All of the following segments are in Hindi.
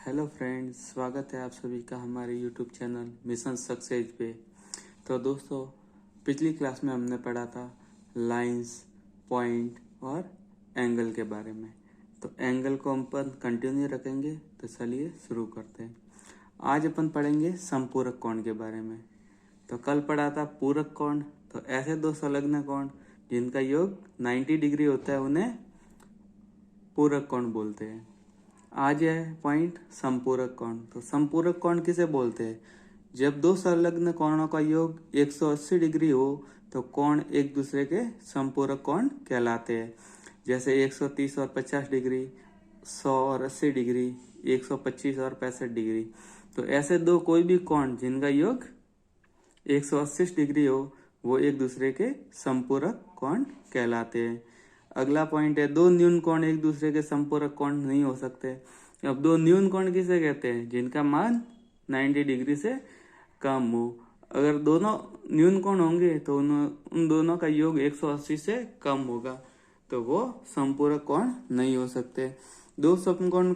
हेलो फ्रेंड्स, स्वागत है आप सभी का हमारे यूट्यूब चैनल मिशन सक्सेस पे। तो दोस्तों, पिछली क्लास में हमने पढ़ा था लाइंस, पॉइंट और एंगल के बारे में। तो एंगल को हम अपन कंटिन्यू रखेंगे। तो चलिए शुरू करते हैं। आज अपन पढ़ेंगे समपूरक कोण के बारे में। तो कल पढ़ा था पूरक कोण। तो ऐसे दो संलग्न कोण जिनका योग 90 डिग्री होता है उन्हें पूरक कोण बोलते हैं। आज है पॉइंट समपूरक कोण। तो समपूरक कोण किसे बोलते हैं? जब दो संलग्न कोणों का योग 180 डिग्री हो तो कोण एक दूसरे के समपूरक कोण कहलाते हैं। जैसे 130 और 50 डिग्री, 100 और 80 डिग्री, 125 और 65 डिग्री। तो ऐसे दो कोई भी कोण जिनका योग 180 डिग्री हो वो एक दूसरे के समपूरक कोण कहलाते हैं। अगला पॉइंट है दो न्यून कोण एक दूसरे के समपूरक कोण नहीं हो सकते। अब दो न्यून कोण किसे कहते हैं? जिनका मान 90 डिग्री से कम हो। अगर दोनों न्यून कोण होंगे तो उन दोनों का योग 180 से कम होगा तो वो समपूरक कोण नहीं हो सकते। दो समकोण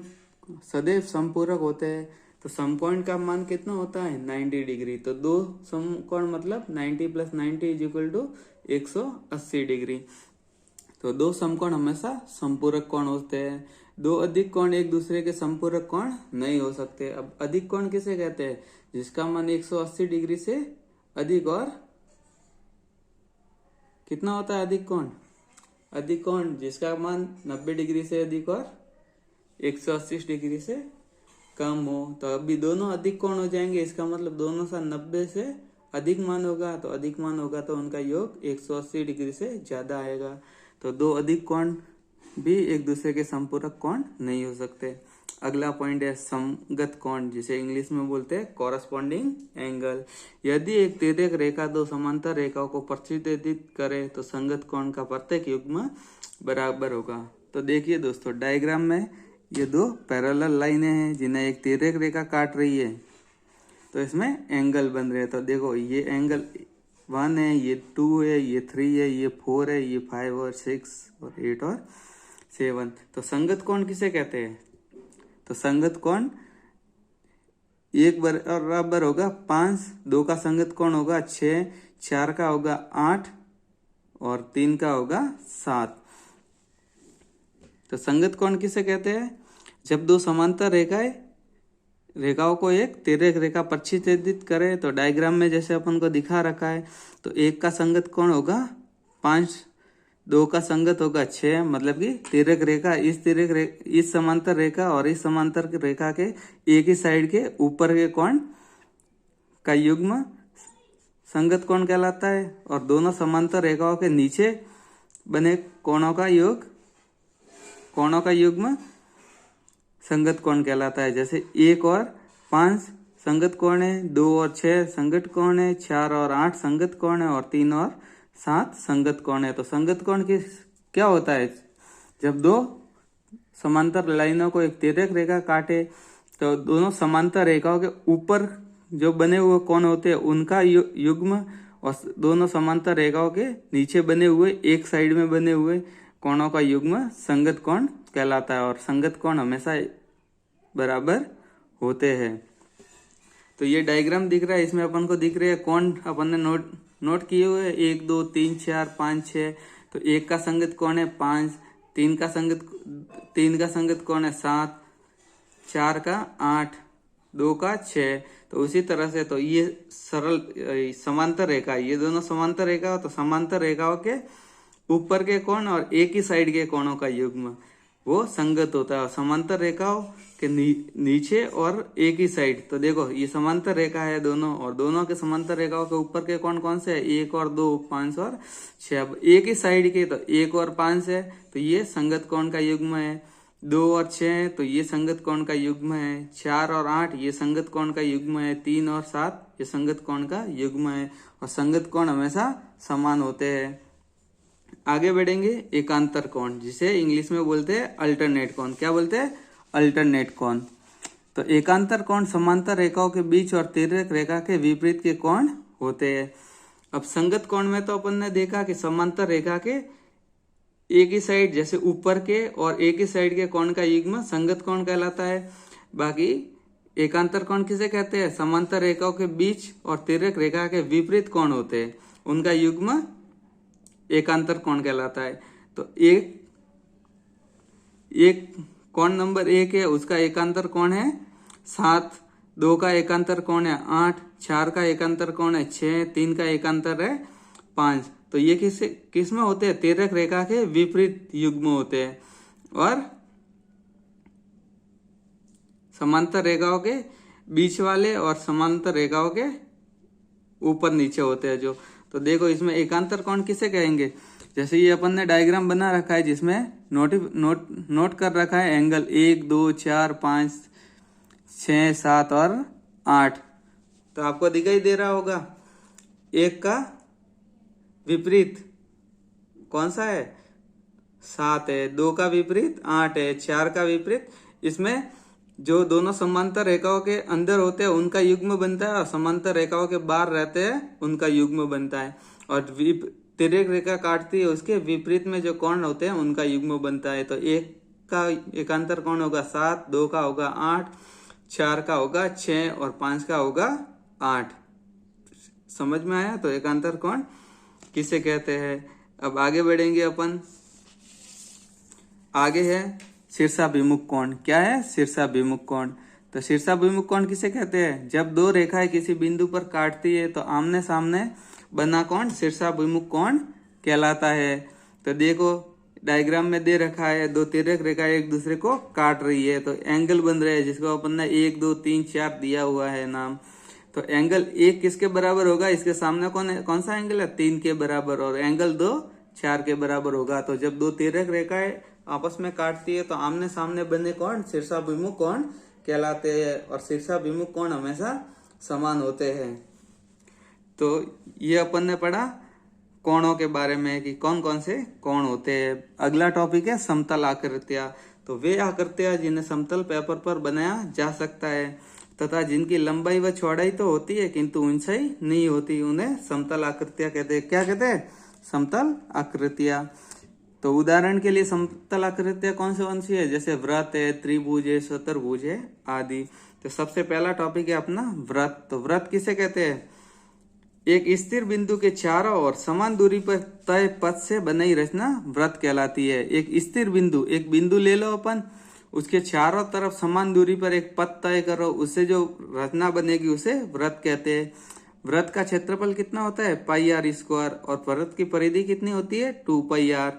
सदैव समपूरक होते हैं। तो समकोण का मान कितना होता है? 90 डिग्री। तो दो समकोण मतलब 90 + 90 = 180 डिग्री। तो दो समकोण हमेशा संपूरक कोण होते हैं। दो अधिक कोण एक दूसरे के संपूरक कोण नहीं हो सकते। अब अधिक कोण किसे कहते हैं? जिसका मान 180 डिग्री से अधिक और कितना होता है अधिक कोण? अधिक कोण जिसका मान 90 डिग्री से अधिक और 180 डिग्री से कम हो। तो अभी दोनों अधिक कोण हो जाएंगे। इसका मतलब दोनों का 90 से अधिक मान होगा। तो अधिक मान होगा तो उनका योग 180 डिग्री से ज्यादा आएगा। तो दो अधिक कोण भी एक दूसरे के संपूरक कोण नहीं हो सकते। अगला पॉइंट है समगत कोण, जिसे इंग्लिश में बोलते हैं कॉरस्पॉन्डिंग एंगल। यदि एक तिर्यक रेखा दो समांतर रेखाओं को प्रतिच्छेदित करे तो संगत कोण का प्रत्येक युग्म बराबर होगा। तो देखिए दोस्तों, डायग्राम में ये दो पैरेलल लाइनें हैं जिन्हें एक तिर्यक रेखा काट रही है। तो इसमें एंगल बन रहे हैं। तो देखो, ये एंगल 1 है, ये 2 है, ये 3 है, ये 4 है, ये 5 और 6 और 8 और 7। तो संगत कोण किसे कहते हैं? तो संगत कोण एक बराबर होगा 5, 2 का संगत कोण होगा 6, 4 का होगा 8 और 3 का होगा 7। तो संगत कोण किसे कहते हैं? जब दो समांतर रेखाओं को एक तिर्यक रेखा प्रतिच्छेदित करे। तो डायग्राम में जैसे अपन को दिखा रखा है, तो एक का संगत कोण होगा 5, 2 का संगत होगा 6। मतलब कि तिर्यक रेखा इस समांतर रेखा और इस समांतर रेखा के एक ही साइड के ऊपर के कोण का युग्म संगत कोण कहलाता है। और दोनों समांतर रेखाओं के नीचे बने कोणों का युग्म संगत कोण कहलाता है। जैसे 1 और 5 संगत कोण है, 2 और 6 संगत कोण है, 4 और 8 संगत कोण है और 3 और 7 संगत कोण है। तो संगत कोण क्या होता है? जब दो समांतर लाइनों को एक तिर्यक रेखा काटे तो दोनों समांतर रेखाओं के ऊपर जो बने हुए कोण होते हैं उनका युग्म और दोनों समांतर रेखाओं के नीचे बने हुए एक साइड में बने हुए कोणों का युग्म संगत कोण कहलाता है। और संगत कोण हमेशा बराबर होते हैं। तो ये डायग्राम दिख रहा है, इसमें अपन को दिख रहे हैं कोण अपन ने नोट किए हुए 1 2 3 4 5 6। तो एक का संगत कोण है 5, 3 का संगत कोण है 7, 4 का 8, 2 का 6। तो उसी तरह से तो ये सरल समांतर रेखा, ये दोनों समांतर रेखा, तो समांतर रेखाओं के ऊपर के कोण और एक ही साइड के कोणों का युग्म वो संगत होता है। समांतर रेखाओं के नीचे और एक ही साइड। तो देखो, ये समांतर रेखा है दोनों, और दोनों के समांतर रेखाओं के ऊपर के कोण कौन से है? 1 और 2, 5 और 6। अब एक ही साइड के तो 1 और 5 है तो ये संगत कोण का युग्म है। 2 और 6 है तो ये संगत कोण का युग्म है। 4 और 8 ये संगत कोण का युग्म है। 3 और 7 ये संगत कोण का युग्म है। और संगत कोण हमेशा समान होते हैं। आगे बढ़ेंगे एकांतर कोण, जिसे इंग्लिश में बोलते हैं अल्टरनेट कोण। क्या बोलते हैं? अल्टरनेट कोण। तो एकांतर कोण समांतर रेखाओं के बीच और तिर्यक रेखा के विपरीत के कोण होते हैं। अब संगत कोण में तो अपन ने देखा कि समांतर रेखा के एक ही साइड जैसे ऊपर के और एक ही साइड के कोण का युग्म संगत कोण कहलाता है। बाकी एकांतर कोण किसे कहते हैं? समांतर रेखाओं के बीच और तिर्यक रेखा के विपरीत कोण होते हैं, उनका युग्म एकांतर कोण कहलाता है। तो एक कोण नंबर 1 है, उसका एकांतर कोण है 7, 2 का एकांतर कोण है 8, 4 का एकांतर कोण है 6, 3 का एकांतर है 5। तो ये किस में होते हैं? तिर्यक रेखा के विपरीत युग्म होते हैं। और समांतर रेखाओं के बीच वाले और समांतर रेखाओं के ऊपर नीचे होते हैं जो। तो देखो इसमें एकांतर कोण किसे कहेंगे? जैसे ये अपन ने डायग्राम बना रखा है जिसमें नोट कर रखा है एंगल 1, 2, 4, 5, 6, 7 और 8। तो आपको दिखाई दे रहा होगा 1 का विपरीत कौन सा है? 7 है, 2 का विपरीत 8 है, 4 का विपरीत, इसमें जो दोनों समांतर रेखाओं के अंदर होते हैं उनका युग्म बनता है और समांतर रेखाओं के बाहर रहते हैं उनका युग्म बनता है। और तिर्यक रेखा काटती है उसके विपरीत में जो कोण होते हैं उनका युग्म बनता है। तो 1 का एकांतर कोण होगा 7, 2 का होगा 8, 4 का होगा 6 और 5 का होगा 8। समझ में आया? तो एकांतर कोण किसे कहते हैं? अब आगे बढ़ेंगे अपन। आगे है शीर्षाभिमुख कोण। क्या है? शीर्षाभिमुख कोण। तो शीर्षाभिमुख कोण किसे कहते हैं? जब दो रेखाएं किसी बिंदु पर काटती है तो आमने सामने बना कोण शीर्षाभिमुख कोण कहलाता है। तो देखो डायग्राम में दे रखा है, दो तिर्यक रेखाएं एक दूसरे को काट रही है तो एंगल बन रहे हैं जिसको अपन ने 1, 2, 3, 4 दिया हुआ है नाम। तो एंगल 1 किसके बराबर होगा? इसके सामने कौन सा एंगल है? 3 के बराबर। और एंगल 2 4 के बराबर होगा। तो जब दो तिर्यक रेखाएं आपस में काटती है तो आमने सामने बने कोण शीर्षाभिमुख कोण कहलाते हैं। और शीर्षाभिमुख कोण हमेशा समान होते हैं। तो ये अपन ने पढ़ा कोणों के बारे में कि कौन कौन से कोण होते हैं। अगला टॉपिक है समतल आकृतियां। तो वे आकृतियां जिन्हें समतल पेपर पर बनाया जा सकता है तथा जिनकी लंबाई व चौड़ाई तो होती है किंतु ऊंचाई नहीं होती, उन्हें समतल आकृतियां कहते हैं। क्या कहते हैं? समतल आकृतियां। तो उदाहरण के लिए समतल आकृतियां कौन सी है? जैसे वृत्त है, त्रिभुज है, चतुर्भुज है आदि। तो सबसे पहला टॉपिक है अपना वृत्त। तो वृत्त किसे कहते हैं? एक स्थिर बिंदु के चारों ओर समान दूरी पर तय पथ से बनी रचना वृत्त कहलाती है। एक स्थिर बिंदु, एक बिंदु ले लो अपन, उसके चारों तरफ समान दूरी पर एक पथ तय करो, उससे जो रचना बनेगी उसे वृत्त कहते हैं। वृत्त का क्षेत्रफल कितना होता है? πr²। और वृत्त की परिधि कितनी होती है? 2πr।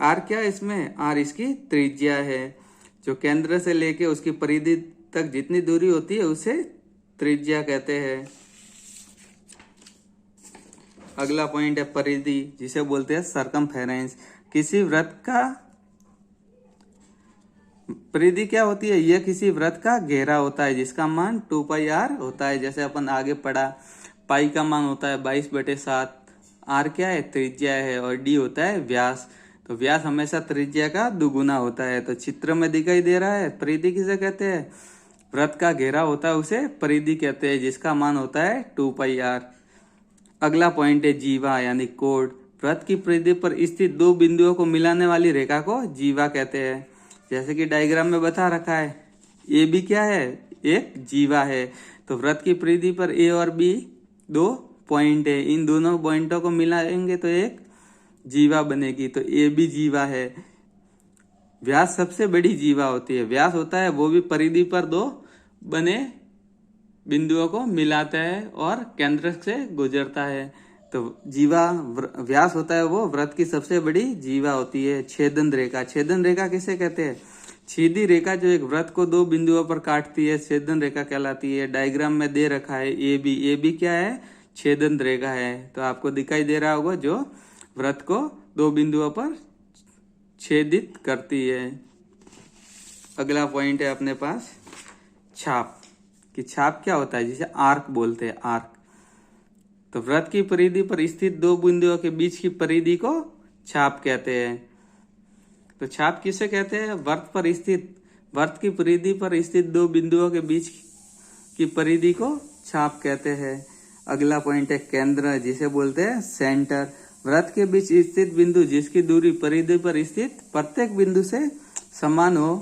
आर क्या इसमें? आर इसकी त्रिज्या है। जो केंद्र से लेके उसकी परिधि तक जितनी दूरी होती है उसे त्रिज्या कहते हैं। अगला पॉइंट है परिधि, जिसे बोलते हैं सर्कमफेरेंस। किसी वृत्त का परिधि क्या होती है? यह किसी वृत्त का घेरा होता है जिसका मान 2πr होता है। जैसे अपन आगे पढ़ा, पाई का मान होता है 22/7, आर क्या है? त्रिज्या है, और डी होता है व्यास। तो व्यास हमेशा त्रिज्या का दुगुना होता है। तो चित्र में दिखाई दे रहा है परिधि किसे कहते हैं? वृत्त का घेरा होता है उसे परिधि कहते हैं जिसका मान होता है 2πr। अगला पॉइंट है जीवा यानी कोण। वृत्त की परिधि पर स्थित दो बिंदुओं को मिलाने वाली रेखा को जीवा कहते हैं। जैसे कि डायग्राम में बता रखा है, ए बी क्या है? एक जीवा है। तो वृत्त की परिधि पर ए और बी दो पॉइंट है, इन दोनों पॉइंटों को मिलाएंगे तो एक जीवा बनेगी। तो ए बी जीवा है। व्यास सबसे बड़ी जीवा होती है। व्यास होता है वो भी परिधि पर दो बने बिंदुओं को मिलाता है और केंद्र से गुजरता है। तो जीवा व्यास होता है वो वृत्त की सबसे बड़ी जीवा होती है। छेदन रेखा। छेदन रेखा किसे कहते हैं? सीधी रेखा जो एक वृत्त को दो बिंदुओं पर काटती है छेदन रेखा कहलाती है। डायग्राम में दे रखा है ए बी। ए बी क्या है? छेदन रेखा है। तो आपको दिखाई दे रहा होगा जो वृत्त को दो बिंदुओं पर छेदित करती है। अगला पॉइंट है अपने पास छाप। कि छाप क्या होता है? जिसे आर्क बोलते हैं, आर्क। तो वृत्त की परिधि पर स्थित दो बिंदुओं के बीच की परिधि को छाप कहते हैं। तो छाप किसे कहते हैं? वृत्त की परिधि पर स्थित दो बिंदुओं के बीच की परिधि को छाप कहते हैं। अगला पॉइंट है केंद्र, जिसे बोलते हैं सेंटर। वृत्त के बीच स्थित बिंदु जिसकी दूरी परिधि पर स्थित प्रत्येक बिंदु से समान हो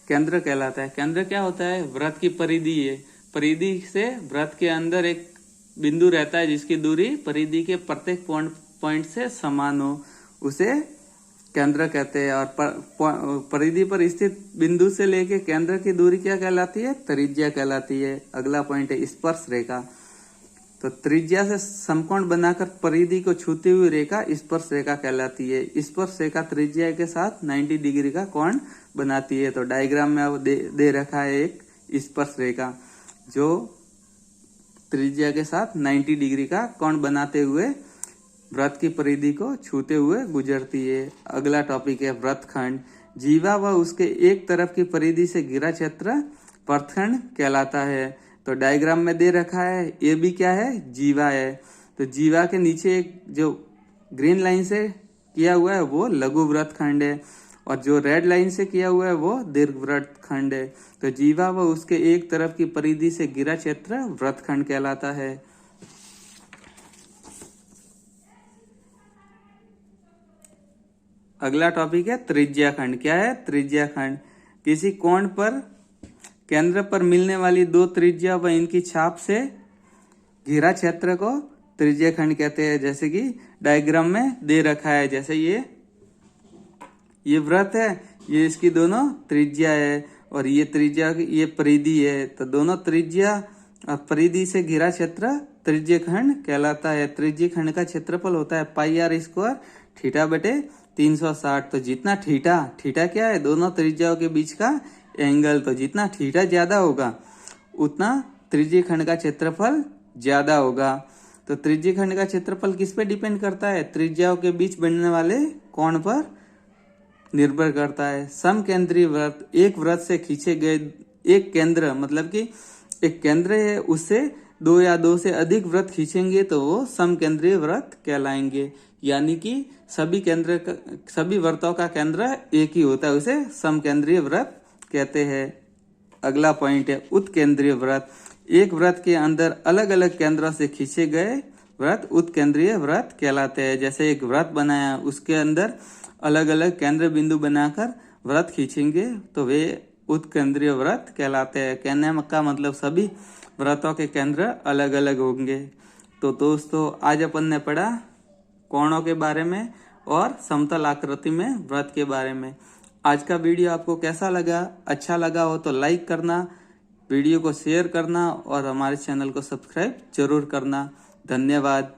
केंद्र कहलाता है। केंद्र क्या होता है? वृत्त की परिधि है। परिधि से वृत्त के अंदर एक बिंदु रहता है जिसकी दूरी परिधि के प्रत्येक पॉइंट से समान हो, उसे केंद्र कहते हैं। और परिधि पर स्थित बिंदु से लेके केंद्र की दूरी क्या कहलाती है? त्रिज्या कहलाती है। अगला पॉइंट है स्पर्श रेखा। तो त्रिज्या से समकोण बनाकर परिधि को छूती हुई रेखा स्पर्श रेखा कहलाती है। स्पर्श रेखा त्रिज्या के साथ 90 डिग्री का कोण बनाती है। तो डायग्राम में अब दे रखा है एक स्पर्श रेखा जो त्रिज्या के साथ 90 डिग्री का कोण बनाते हुए वृत्त की परिधि को छूते हुए गुजरती है। अगला टॉपिक है वृत्तखंड। जीवा व उसके एक तरफ की परिधि से घिरा क्षेत्र वृत्तखंड कहलाता है। तो डायग्राम में दे रखा है, ये भी क्या है? जीवा है। तो जीवा के नीचे एक जो ग्रीन लाइन से किया हुआ है वो लघु वृत्तखंड है, और जो रेड लाइन से किया हुआ है वो दीर्घ वृत्तखंड है। तो जीवा व उसके एक तरफ की परिधि से घिरा क्षेत्र वृत्तखंड कहलाता है। अगला टॉपिक है त्रिज्या खंड। क्या है? त्रिज्या खंड। किसी कोण पर केंद्र पर मिलने वाली दो त्रिज्या व इनकी छाप से घिरा क्षेत्र को त्रिज्या खंड कहते हैं। जैसे कि डायग्राम में दे रखा है, जैसे ये वृत्त है, ये इसकी दोनों त्रिज्या है, और ये त्रिज्या ये परिधि है। तो दोनों त्रिज्या और परिधि से घिरा क्षेत्र त्रिज्या खंड कहलाता है। त्रिज्या खंड का क्षेत्रफल होता है पाई आर स्क्वायर थीटा बटे 360। तो जितना थीटा क्या है? दोनों त्रिज्याओं के बीच का एंगल। तो जितना थीटा ज्यादा होगा उतना त्रिज्या खंड का क्षेत्रफल ज्यादा होगा। तो त्रिज्या खंड का क्षेत्रफल किस पे डिपेंड करता है? त्रिज्याओं के बीच बनने वाले कोण पर निर्भर करता है। समकेंद्रीय वृत्त, एक वृत्त से खींचे गए एक केंद्र, मतलब कि एक केंद्र है उससे दो या दो से अधिक वृत्त खींचेंगे तो वो समकेंद्रीय वृत्त कहलाएंगे। यानी कि सभी वृत्तों का केंद्र एक ही होता है, उसे समकेंद्रीय वृत्त कहते हैं। अगला पॉइंट है उत्केंद्रीय वृत्त। एक वृत्त के अंदर अलग अलग केंद्रों से खींचे गए वृत्त उत्केंद्रीय वृत्त कहलाते हैं। जैसे एक वृत्त बनाया, उसके अंदर अलग अलग केंद्र बिंदु बनाकर वृत्त खींचेंगे तो वे उत्केंद्रीय वृत्त कहलाते हैं। कहने का मतलब सभी वृत्तों के केंद्र अलग अलग होंगे। तो दोस्तों आज अपन ने पढ़ा कोणों के बारे में और समतल आकृति में वृत्त के बारे में। आज का वीडियो आपको कैसा लगा? अच्छा लगा हो तो लाइक करना, वीडियो को शेयर करना और हमारे चैनल को सब्सक्राइब जरूर करना। धन्यवाद।